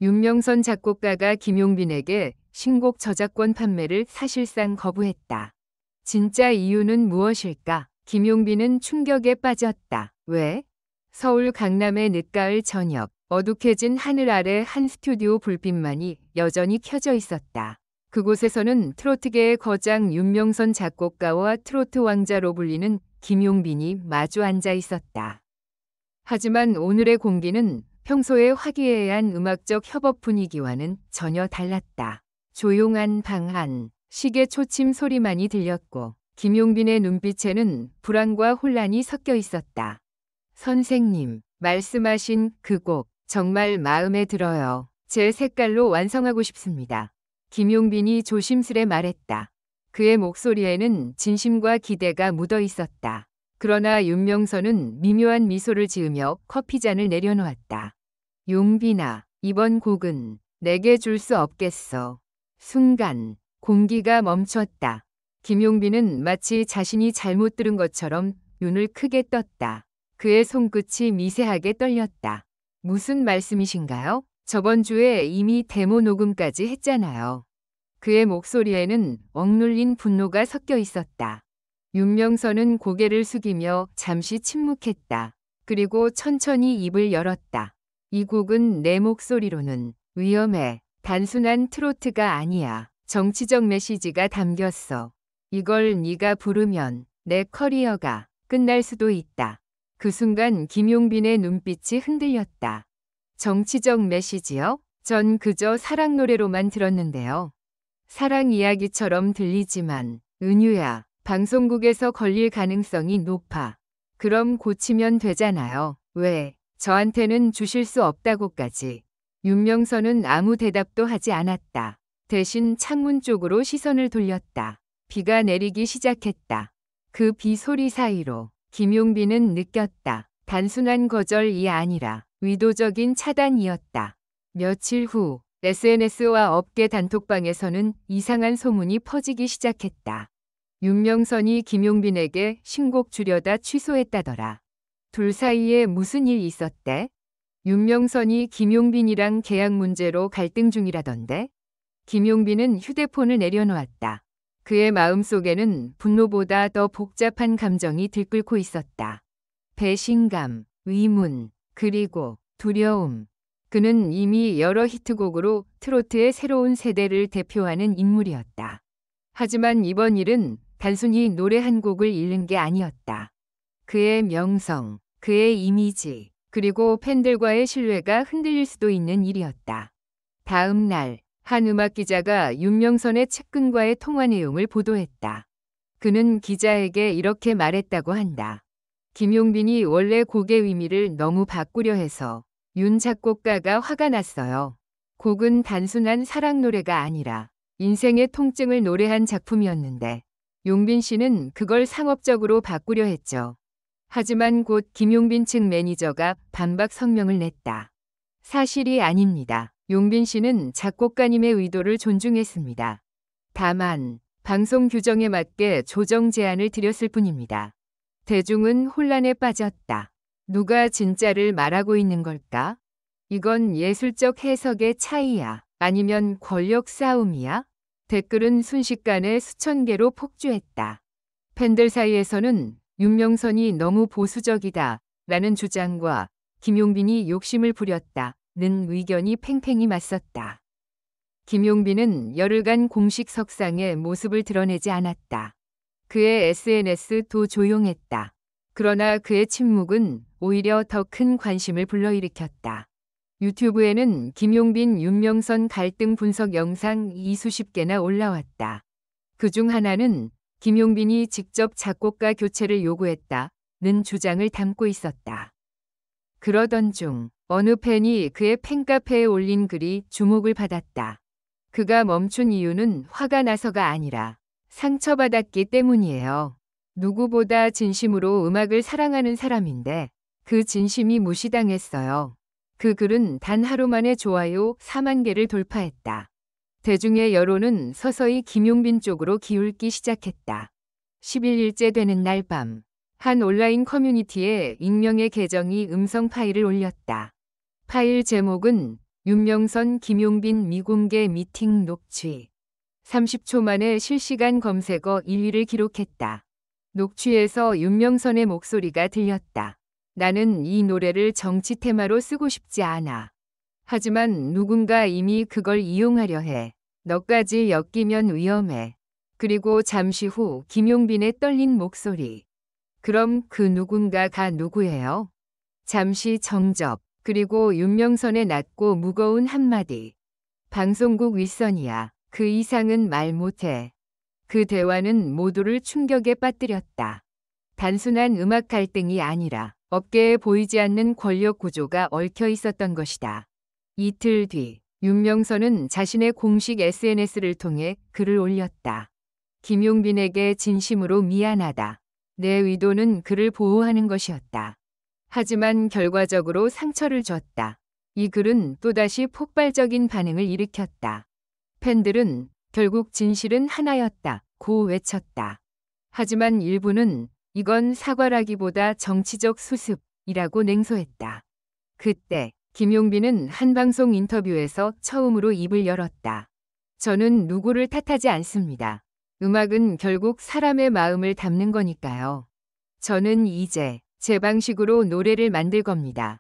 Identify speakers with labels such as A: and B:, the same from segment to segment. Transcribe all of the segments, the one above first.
A: 윤명선 작곡가가 김용빈에게 신곡 저작권 판매를 사실상 거부했다. 진짜 이유는 무엇일까? 김용빈은 충격에 빠졌다. 왜? 서울 강남의 늦가을 저녁, 어둑해진 하늘 아래 한 스튜디오 불빛만이 여전히 켜져 있었다. 그곳에서는 트로트계의 거장 윤명선 작곡가와 트로트 왕자로 불리는 김용빈이 마주 앉아 있었다. 하지만 오늘의 공기는 평소의 화기애애한 음악적 협업 분위기와는 전혀 달랐다. 조용한 방 안, 시계 초침 소리만이 들렸고 김용빈의 눈빛에는 불안과 혼란이 섞여 있었다. 선생님, 말씀하신 그 곡 정말 마음에 들어요. 제 색깔로 완성하고 싶습니다. 김용빈이 조심스레 말했다. 그의 목소리에는 진심과 기대가 묻어 있었다. 그러나 윤명선은 미묘한 미소를 지으며 커피잔을 내려놓았다. 용빈아, 이번 곡은 내게 줄 수 없겠어. 순간 공기가 멈췄다. 김용빈은 마치 자신이 잘못 들은 것처럼 눈을 크게 떴다. 그의 손끝이 미세하게 떨렸다. 무슨 말씀이신가요? 저번 주에 이미 데모 녹음까지 했잖아요. 그의 목소리에는 억눌린 분노가 섞여 있었다. 윤명선은 고개를 숙이며 잠시 침묵했다. 그리고 천천히 입을 열었다. 이 곡은 내 목소리로는 위험해. 단순한 트로트가 아니야. 정치적 메시지가 담겼어. 이걸 네가 부르면 내 커리어가 끝날 수도 있다. 그 순간 김용빈의 눈빛이 흔들렸다. 정치적 메시지요? 전 그저 사랑 노래로만 들었는데요. 사랑 이야기처럼 들리지만 은유야, 방송국에서 걸릴 가능성이 높아. 그럼 고치면 되잖아요. 왜? 저한테는 주실 수 없다고까지. 윤명선은 아무 대답도 하지 않았다. 대신 창문 쪽으로 시선을 돌렸다. 비가 내리기 시작했다. 그 비 소리 사이로 김용빈은 느꼈다. 단순한 거절이 아니라 의도적인 차단이었다. 며칠 후 SNS와 업계 단톡방에서는 이상한 소문이 퍼지기 시작했다. 윤명선이 김용빈에게 신곡 주려다 취소했다더라. 둘 사이에 무슨 일 있었대? 윤명선이 김용빈이랑 계약 문제로 갈등 중이라던데? 김용빈은 휴대폰을 내려놓았다. 그의 마음속에는 분노보다 더 복잡한 감정이 들끓고 있었다. 배신감, 의문, 그리고 두려움. 그는 이미 여러 히트곡으로 트로트의 새로운 세대를 대표하는 인물이었다. 하지만 이번 일은 단순히 노래 한 곡을 잃는 게 아니었다. 그의 명성, 그의 이미지, 그리고 팬들과의 신뢰가 흔들릴 수도 있는 일이었다. 다음 날, 한 음악 기자가 윤명선의 측근과의 통화 내용을 보도했다. 그는 기자에게 이렇게 말했다고 한다. 김용빈이 원래 곡의 의미를 너무 바꾸려 해서 윤 작곡가가 화가 났어요. 곡은 단순한 사랑 노래가 아니라 인생의 통증을 노래한 작품이었는데 용빈 씨는 그걸 상업적으로 바꾸려 했죠. 하지만 곧 김용빈 측 매니저가 반박 성명을 냈다. 사실이 아닙니다. 용빈 씨는 작곡가님의 의도를 존중했습니다. 다만 방송 규정에 맞게 조정 제안을 드렸을 뿐입니다. 대중은 혼란에 빠졌다. 누가 진짜를 말하고 있는 걸까? 이건 예술적 해석의 차이야? 아니면 권력 싸움이야? 댓글은 순식간에 수천 개로 폭주했다. 팬들 사이에서는 윤명선이 너무 보수적이다 라는 주장과 김용빈이 욕심을 부렸다 는 의견이 팽팽히 맞섰다. 김용빈은 열흘간 공식 석상에 모습을 드러내지 않았다. 그의 SNS도 조용했다. 그러나 그의 침묵은 오히려 더 큰 관심을 불러일으켰다. 유튜브에는 김용빈 윤명선 갈등 분석 영상이 수십 개나 올라왔다. 그중 하나는 김용빈이 직접 작곡가 교체를 요구했다는 주장을 담고 있었다. 그러던 중 어느 팬이 그의 팬카페에 올린 글이 주목을 받았다. 그가 멈춘 이유는 화가 나서가 아니라 상처받았기 때문이에요. 누구보다 진심으로 음악을 사랑하는 사람인데 그 진심이 무시당했어요. 그 글은 단 하루 만에 좋아요 4만 개를 돌파했다. 대중의 여론은 서서히 김용빈 쪽으로 기울기 시작했다. 11일째 되는 날 밤, 한 온라인 커뮤니티에 익명의 계정이 음성 파일을 올렸다. 파일 제목은 윤명선 김용빈 미공개 미팅 녹취. 30초 만에 실시간 검색어 1위를 기록했다. 녹취에서 윤명선의 목소리가 들렸다. 나는 이 노래를 정치 테마로 쓰고 싶지 않아. 하지만 누군가 이미 그걸 이용하려 해. 너까지 엮이면 위험해. 그리고 잠시 후 김용빈의 떨린 목소리. 그럼 그 누군가가 누구예요? 잠시 정접. 그리고 윤명선의 낮고 무거운 한마디. 방송국 윗선이야. 그 이상은 말 못해. 그 대화는 모두를 충격에 빠뜨렸다. 단순한 음악 갈등이 아니라 업계에 보이지 않는 권력 구조가 얽혀 있었던 것이다. 이틀 뒤 윤명선은 자신의 공식 SNS를 통해 글을 올렸다. 김용빈에게 진심으로 미안하다. 내 의도는 그를 보호하는 것이었다. 하지만 결과적으로 상처를 줬다. 이 글은 또다시 폭발적인 반응을 일으켰다. 팬들은 결국 진실은 하나였다 고 외쳤다. 하지만 일부는 이건 사과라기보다 정치적 수습이라고 냉소했다. 그때 김용빈은 한 방송 인터뷰에서 처음으로 입을 열었다. 저는 누구를 탓하지 않습니다. 음악은 결국 사람의 마음을 담는 거니까요. 저는 이제 제 방식으로 노래를 만들 겁니다.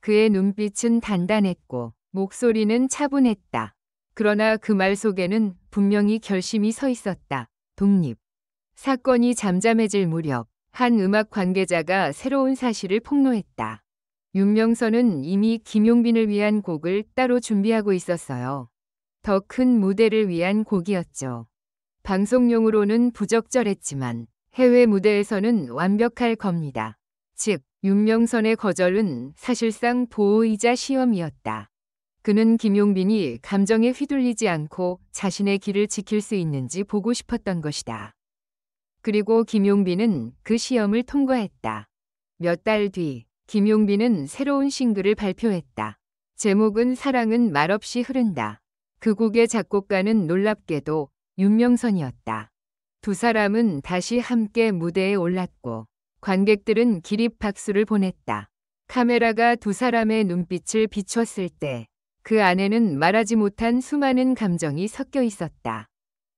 A: 그의 눈빛은 단단했고 목소리는 차분했다. 그러나 그 말 속에는 분명히 결심이 서 있었다. 독립. 사건이 잠잠해질 무렵 한 음악 관계자가 새로운 사실을 폭로했다. 윤명선은 이미 김용빈을 위한 곡을 따로 준비하고 있었어요. 더 큰 무대를 위한 곡이었죠. 방송용으로는 부적절했지만 해외 무대에서는 완벽할 겁니다. 즉, 윤명선의 거절은 사실상 보호이자 시험이었다. 그는 김용빈이 감정에 휘둘리지 않고 자신의 길을 지킬 수 있는지 보고 싶었던 것이다. 그리고 김용빈은 그 시험을 통과했다. 몇 달 뒤, 김용빈은 새로운 싱글을 발표했다. 제목은 사랑은 말없이 흐른다. 그 곡의 작곡가는 놀랍게도 윤명선이었다. 두 사람은 다시 함께 무대에 올랐고 관객들은 기립 박수를 보냈다. 카메라가 두 사람의 눈빛을 비췄을 때 그 안에는 말하지 못한 수많은 감정이 섞여 있었다.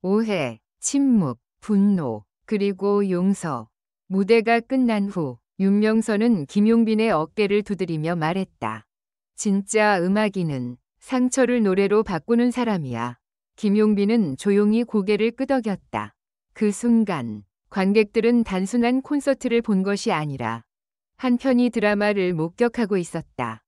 A: 오해, 침묵, 분노, 그리고 용서. 무대가 끝난 후 윤명선은 김용빈의 어깨를 두드리며 말했다. 진짜 음악인은 상처를 노래로 바꾸는 사람이야. 김용빈은 조용히 고개를 끄덕였다. 그 순간 관객들은 단순한 콘서트를 본 것이 아니라 한 편의 드라마를 목격하고 있었다.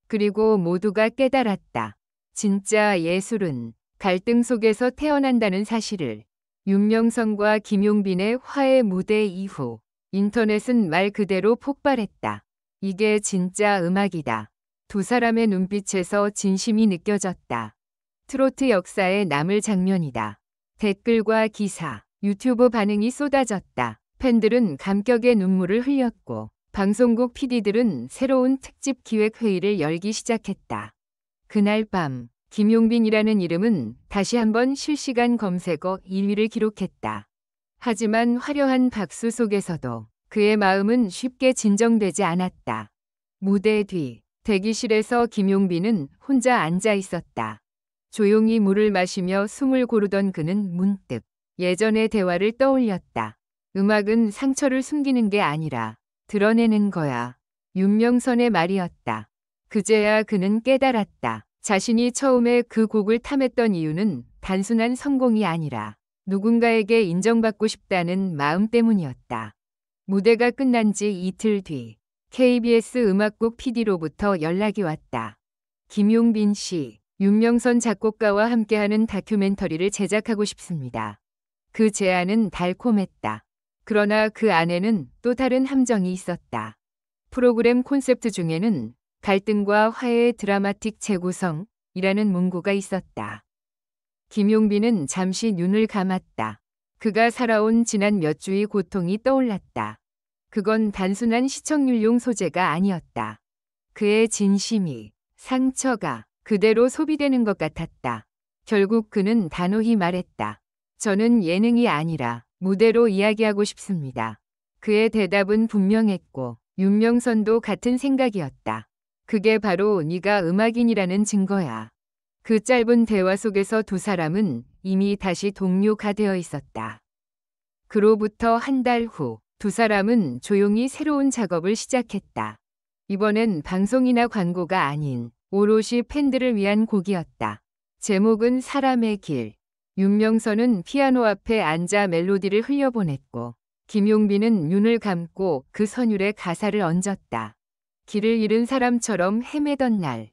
A: 그리고 모두가 깨달았다. 진짜 예술은 갈등 속에서 태어난다는 사실을. 윤명선과 김용빈의 화해 무대 이후 인터넷은 말 그대로 폭발했다. 이게 진짜 음악이다. 두 사람의 눈빛에서 진심이 느껴졌다. 트로트 역사에 남을 장면이다. 댓글과 기사, 유튜브 반응이 쏟아졌다. 팬들은 감격의 눈물을 흘렸고 방송국 PD들은 새로운 특집 기획회의를 열기 시작했다. 그날 밤 김용빈이라는 이름은 다시 한번 실시간 검색어 1위를 기록했다. 하지만 화려한 박수 속에서도 그의 마음은 쉽게 진정되지 않았다. 무대 뒤 대기실에서 김용빈은 혼자 앉아 있었다. 조용히 물을 마시며 숨을 고르던 그는 문득 예전의 대화를 떠올렸다. 음악은 상처를 숨기는 게 아니라 드러내는 거야. 윤명선의 말이었다. 그제야 그는 깨달았다. 자신이 처음에 그 곡을 탐했던 이유는 단순한 성공이 아니라 누군가에게 인정받고 싶다는 마음 때문이었다. 무대가 끝난 지 이틀 뒤 KBS 음악국 PD로부터 연락이 왔다. 김용빈 씨, 윤명선 작곡가와 함께하는 다큐멘터리를 제작하고 싶습니다. 그 제안은 달콤했다. 그러나 그 안에는 또 다른 함정이 있었다. 프로그램 콘셉트 중에는 갈등과 화해의 드라마틱 재구성이라는 문구가 있었다. 김용빈은 잠시 눈을 감았다. 그가 살아온 지난 몇 주의 고통이 떠올랐다. 그건 단순한 시청률용 소재가 아니었다. 그의 진심이, 상처가 그대로 소비되는 것 같았다. 결국 그는 단호히 말했다. 저는 예능이 아니라 무대로 이야기하고 싶습니다. 그의 대답은 분명했고 윤명선도 같은 생각이었다. 그게 바로 네가 음악인이라는 증거야. 그 짧은 대화 속에서 두 사람은 이미 다시 동료가 되어 있었다. 그로부터 한 달 후, 두 사람은 조용히 새로운 작업을 시작했다. 이번엔 방송이나 광고가 아닌 오롯이 팬들을 위한 곡이었다. 제목은 사람의 길. 윤명선은 피아노 앞에 앉아 멜로디를 흘려보냈고, 김용빈은 눈을 감고 그 선율에 가사를 얹었다. 길을 잃은 사람처럼 헤매던 날.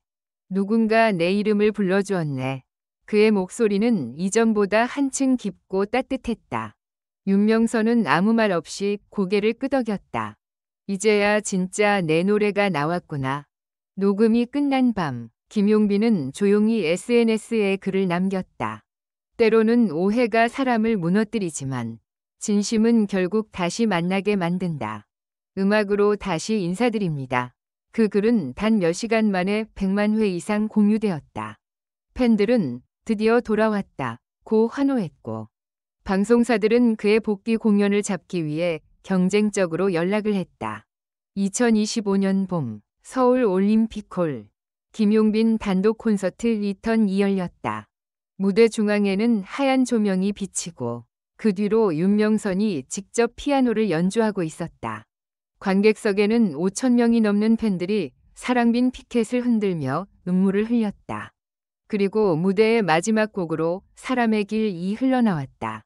A: 누군가 내 이름을 불러주었네. 그의 목소리는 이전보다 한층 깊고 따뜻했다. 윤명선은 아무 말 없이 고개를 끄덕였다. 이제야 진짜 내 노래가 나왔구나. 녹음이 끝난 밤, 김용빈은 조용히 SNS에 글을 남겼다. 때로는 오해가 사람을 무너뜨리지만 진심은 결국 다시 만나게 만든다. 음악으로 다시 인사드립니다. 그 글은 단 몇 시간 만에 100만 회 이상 공유되었다. 팬들은 드디어 돌아왔다 고 환호했고, 방송사들은 그의 복귀 공연을 잡기 위해 경쟁적으로 연락을 했다. 2025년 봄 서울 올림픽홀, 김용빈 단독 콘서트 리턴이 열렸다. 무대 중앙에는 하얀 조명이 비치고 그 뒤로 윤명선이 직접 피아노를 연주하고 있었다. 관객석에는 5천 명이 넘는 팬들이 사랑빈 피켓을 흔들며 눈물을 흘렸다. 그리고 무대의 마지막 곡으로 사람의 길이 흘러나왔다.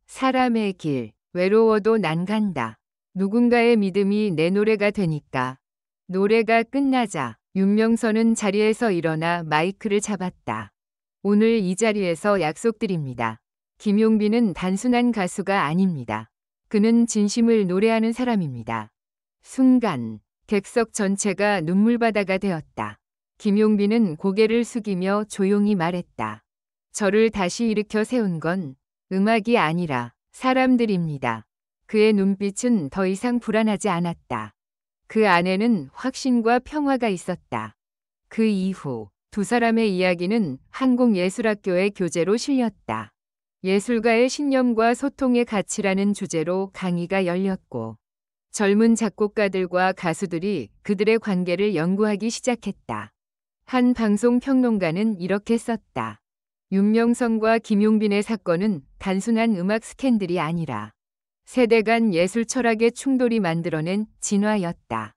A: 사람의 길, 외로워도 난 간다. 누군가의 믿음이 내 노래가 되니까. 노래가 끝나자 윤명선은 자리에서 일어나 마이크를 잡았다. 오늘 이 자리에서 약속드립니다. 김용빈은 단순한 가수가 아닙니다. 그는 진심을 노래하는 사람입니다. 순간 객석 전체가 눈물바다가 되었다. 김용빈은 고개를 숙이며 조용히 말했다. 저를 다시 일으켜 세운 건 음악이 아니라 사람들입니다. 그의 눈빛은 더 이상 불안하지 않았다. 그 안에는 확신과 평화가 있었다. 그 이후 두 사람의 이야기는 한국예술학교의 교재로 실렸다. 예술가의 신념과 소통의 가치라는 주제로 강의가 열렸고, 젊은 작곡가들과 가수들이 그들의 관계를 연구하기 시작했다. 한 방송 평론가는 이렇게 썼다. 윤명선과 김용빈의 사건은 단순한 음악 스캔들이 아니라 세대 간 예술 철학의 충돌이 만들어낸 진화였다.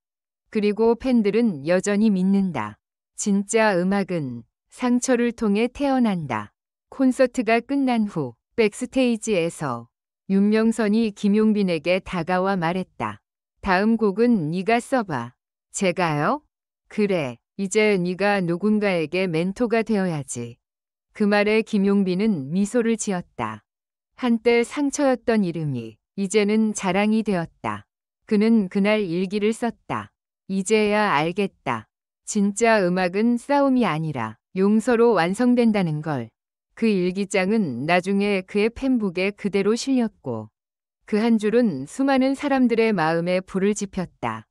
A: 그리고 팬들은 여전히 믿는다. 진짜 음악은 상처를 통해 태어난다. 콘서트가 끝난 후 백스테이지에서 윤명선이 김용빈에게 다가와 말했다. 다음 곡은 네가 써봐. 제가요? 그래, 이제 네가 누군가에게 멘토가 되어야지. 그 말에 김용빈은 미소를 지었다. 한때 상처였던 이름이 이제는 자랑이 되었다. 그는 그날 일기를 썼다. 이제야 알겠다. 진짜 음악은 싸움이 아니라 용서로 완성된다는 걸. 그 일기장은 나중에 그의 팬북에 그대로 실렸고, 그 한 줄은 수많은 사람들의 마음에 불을 지폈다.